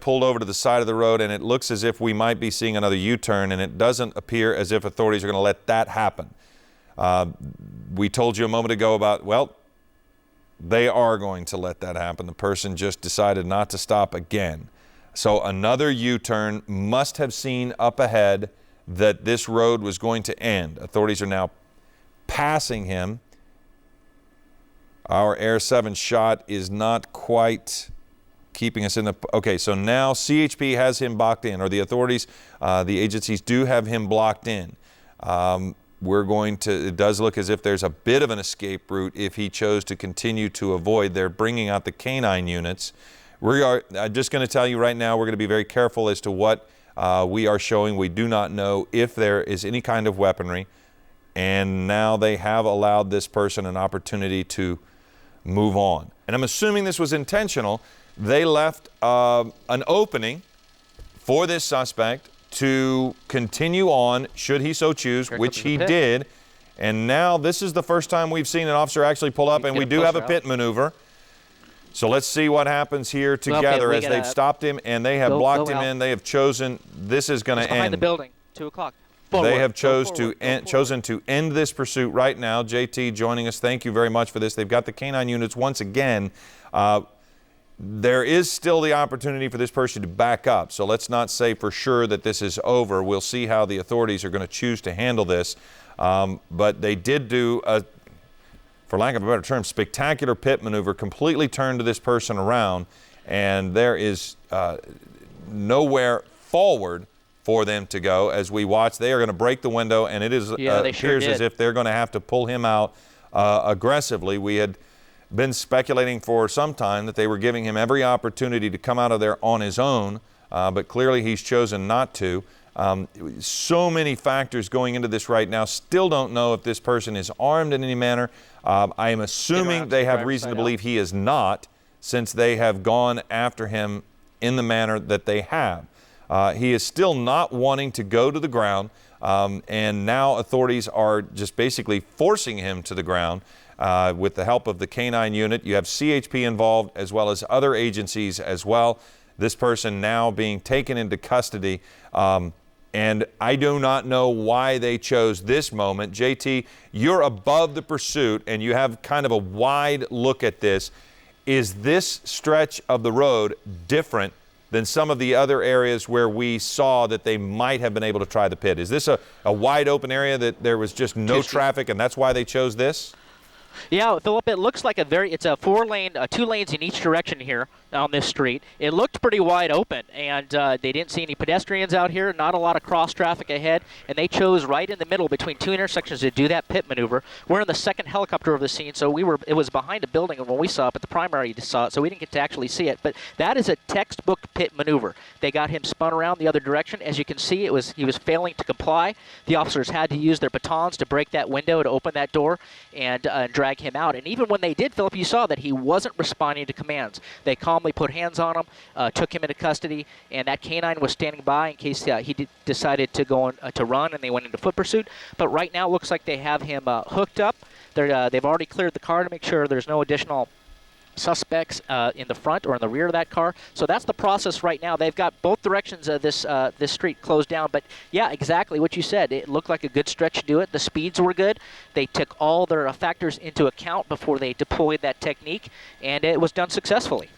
pulled over to the side of the road, and it looks as if we might be seeing another U-turn, and it doesn't appear as if authorities are going to let that happen. We told you a moment ago about, well, they are going to let that happen. The person just decided not to stop again. So another U-turn, must have seen up ahead that this road was going to end. Authorities are now passing him. Our Air 7 shot is not quite keeping us in the... Okay, so now CHP has him blocked in, or the authorities, the agencies do have him blocked in. We're going to... It does look as if there's a bit of an escape route if he chose to continue to avoid. They're bringing out the canine units. I'm just going to tell you right now, we're going to be very careful as to what we are showing. We do not know if there is any kind of weaponry. And now they have allowed this person an opportunity to move on. And I'm assuming this was intentional. They left an opening for this suspect to continue on, should he so choose, which he did. And now this is the first time we've seen an officer actually pull up, and we do have a pit maneuver. So let's see what happens here together as they've stopped him and they have blocked him in. They have chosen, this is going to end. Behind the building, 2 o'clock. They have chosen to end this pursuit right now. JT joining us, thank you very much for this. They've got the canine units once again. There is still the opportunity for this person to back up. So let's not say for sure that this is over. We'll see how the authorities are going to choose to handle this. But they did do a, for lack of a better term, spectacular pit maneuver, completely turned this person around, and there is nowhere forward for them to go. As we watch, they are going to break the window, and it is appears as if they're going to have to pull him out aggressively. We had been speculating for some time that they were giving him every opportunity to come out of there on his own, but clearly he's chosen not to. So many factors going into this right now. Still don't know if this person is armed in any manner. I am assuming they have reason to believe he is not, since they have gone after him in the manner that they have. He is still not wanting to go to the ground, and now authorities are just basically forcing him to the ground with the help of the canine unit. You have CHP involved as well as other agencies as well. This person now being taken into custody. And I do not know why they chose this moment. JT, you're above the pursuit and you have kind of a wide look at this. Is this stretch of the road different than some of the other areas where we saw that they might have been able to try the pit? Is this a wide open area that there was just no traffic and that's why they chose this? Yeah, Philip, it looks like it's a 4-lane, 2 lanes in each direction here on this street. It looked pretty wide open, and they didn't see any pedestrians out here, not a lot of cross traffic ahead, and they chose right in the middle between 2 intersections to do that pit maneuver. We're in the second helicopter of the scene, so it was behind a building when we saw it, but the primary saw it, so we didn't get to actually see it. But that is a textbook pit maneuver. They got him spun around the other direction. As you can see, he was failing to comply. The officers had to use their batons to break that window, to open that door, and drag him out. And even when they did, Philip, you saw that he wasn't responding to commands. They calmly put hands on him, took him into custody, and that canine was standing by in case he decided to go on to run, and they went into foot pursuit. But right now it looks like they have him hooked up. They've already cleared the car to make sure there's no additional suspects in the front or in the rear of that car. So that's the process right now. They've got both directions of this street closed down. But yeah, exactly what you said. It looked like a good stretch to do it. The speeds were good. They took all their factors into account before they deployed that technique, and it was done successfully.